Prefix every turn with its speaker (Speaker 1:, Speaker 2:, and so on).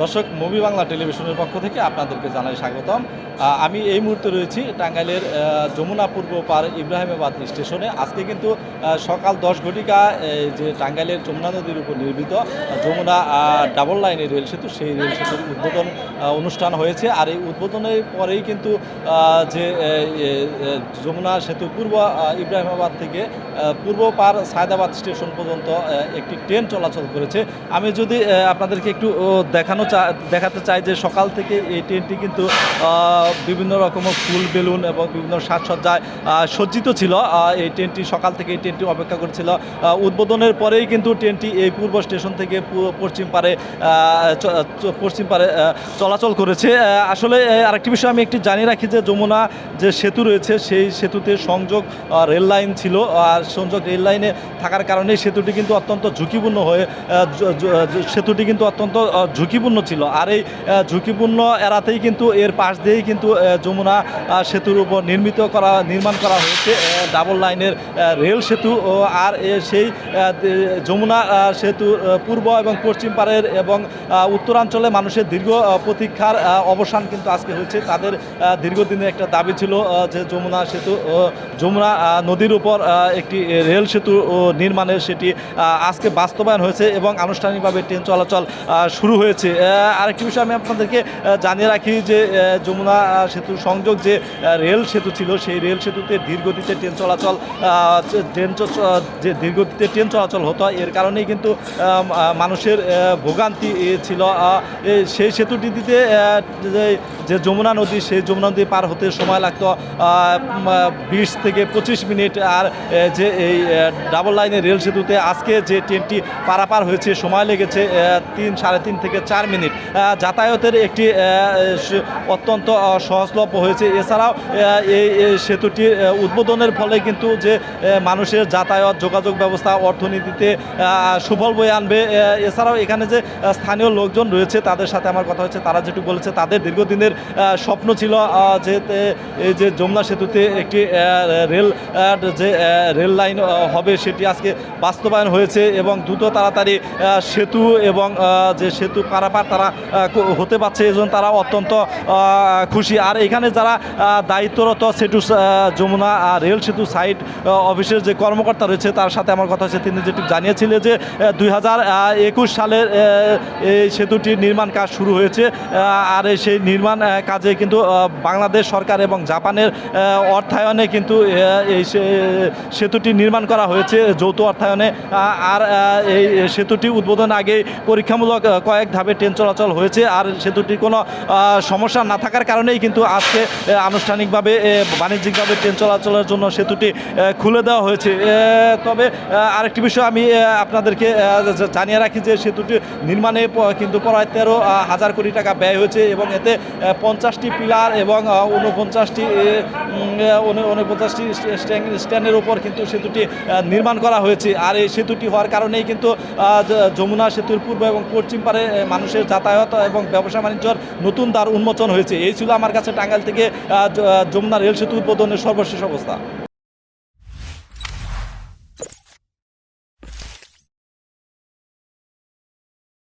Speaker 1: দর্শক মুভি বাংলা টেলিভিশনের পক্ষ থেকে আপনাদেরকে জানাই স্বাগতম। আমি এই মুহূর্তে রয়েছি টাঙ্গাইলের যমুনা পূর্ব পার ইব্রাহিমাবাদ স্টেশনে। আজকে কিন্তু সকাল 10 ঘটিকা যে টাঙ্গাইলের যমুনা নদীর উপর নির্মিত যমুনা ডাবল লাইনের রেল সেতু, সেই রেল সেতুর উদ্বোধন অনুষ্ঠান হয়েছে। আর এই উদ্বোধনের পরেই কিন্তু যে যমুনা সেতু পূর্ব ইব্রাহিমাবাদ থেকে পূর্ব পার সায়দাবাদ স্টেশন পর্যন্ত একটি ট্রেন চলাচল করেছে। আমি যদি আপনাদেরকে একটু দেখাতে চাই যে সকাল থেকে এই ট্রেনটি কিন্তু বিভিন্ন রকমের ফুল বেলুন এবং বিভিন্ন সাজসজ্জায় সজ্জিত ছিল। এই ট্রেনটি সকাল থেকে এই ট্রেনটি অপেক্ষা করছিল। উদ্বোধনের পরেই কিন্তু ট্রেনটি এই পূর্ব স্টেশন থেকে পশ্চিম পারে চলাচল করেছে। আসলে আরেকটি বিষয় আমি একটি জানিয়ে রাখি যে যমুনা যে সেতু রয়েছে সেই সেতুতে সংযোগ রেল লাইন ছিল। আর সংযোগ রেল লাইনে থাকার কারণে সেতুটি কিন্তু অত্যন্ত ঝুঁকিপূর্ণ ছিল। আর এই ঝুঁকিপূর্ণ এড়াতেই কিন্তু এর পাশ দিয়েই কিন্তু যমুনা সেতুর উপর নির্মাণ করা হয়েছে ডাবল লাইনের রেল সেতু। আর সেই যমুনা সেতু পূর্ব এবং পশ্চিম পাড়ের এবং উত্তরাঞ্চলে মানুষের দীর্ঘ প্রতীক্ষার অবসান কিন্তু আজকে হয়েছে। তাদের দীর্ঘদিনের একটা দাবি ছিল যে যমুনা নদীর উপর একটি রেল সেতু নির্মাণের, সেটি আজকে বাস্তবায়ন হয়েছে এবং আনুষ্ঠানিকভাবে ট্রেন চলাচল শুরু হয়েছে। আরেকটি বিষয় আমি আপনাদেরকে জানিয়ে রাখি যে যমুনা সেতু সংযোগ যে রেল সেতু ছিল সেই রেল সেতুতে ধীরগতিতে ট্রেন চলাচল হতো। এর কারণেই কিন্তু মানুষের ভোগান্তি ছিল। সেই সেতুটি দিতে যে যমুনা নদী, সেই যমুনা নদী পার হতে সময় লাগতো 20 থেকে 25 মিনিট। আর যে এই ডাবল লাইনের রেল সেতুতে আজকে যে ট্রেনটি পারাপার হয়েছে সময় লেগেছে 3-3.5 থেকে 4 মিনিট। যাতায়াতের একটি অত্যন্ত সহজলভ্য হয়েছে। এছাড়াও এই সেতুটির উদ্বোধনের ফলে কিন্তু যে মানুষের যাতায়াত, যোগাযোগ ব্যবস্থা, অর্থনীতিতে সুফল বয়ে আনবে। এছাড়াও এখানে যে স্থানীয় লোকজন রয়েছে তাদের সাথে আমার কথা হচ্ছে, তারা যেটুকু বলেছে তাদের দীর্ঘদিনের স্বপ্ন ছিল যে এই যে যমুনা সেতুতে একটি রেল লাইন হবে, সেটি আজকে বাস্তবায়ন হয়েছে এবং দ্রুত তাড়াতাড়ি সেতু এবং যে সেতু পারাপার তারা হতে পারছে, এজন্য তারা অত্যন্ত খুশি। আর এখানে যারা দায়িত্বরত যমুনা রেল সেতু সাইট অফিসের যে কর্মকর্তা রয়েছে তার সাথে আমার কথা হচ্ছে, তিনি যেটি জানিয়েছিলেন যে 2021 সালের এই সেতুটির নির্মাণ কাজ শুরু হয়েছে। আর সেই নির্মাণ কাজে কিন্তু বাংলাদেশ সরকার এবং জাপানের অর্থায়নে কিন্তু এই সেতুটি নির্মাণ করা হয়েছে, যৌথ অর্থায়নে। আর এই সেতুটি উদ্বোধন আগে পরীক্ষামূলক কয়েক ধাপে ট্রেন চলাচল হয়েছে। আর সেতুটির কোনো সমস্যা না থাকার কারণেই কিন্তু আজকে আনুষ্ঠানিকভাবে বাণিজ্যিকভাবে ট্রেন চলাচলের জন্য সেতুটি খুলে দেওয়া হয়েছে। তবে আরেকটি বিষয় আমি আপনাদেরকে জানিয়ে রাখি যে সেতুটি নির্মাণে কিন্তু প্রায় 13,000 কোটি টাকা ব্যয় হয়েছে এবং এতে 50টি পিলার এবং 49টি স্ট্যান্ডের উপর কিন্তু সেতুটি নির্মাণ করা হয়েছে। আর এই সেতুটি হওয়ার কারণেই কিন্তু যমুনা সেতুর পূর্ব এবং পশ্চিম পারে মানুষের যাতায়াত এবং ব্যবসা বাণিজ্যর নতুন দ্বার উন্মোচন হয়েছে। এই ছিল আমার কাছে টাঙ্গাইল থেকে যমুনা রেল সেতু উদ্বোধনের সর্বশেষ অবস্থা।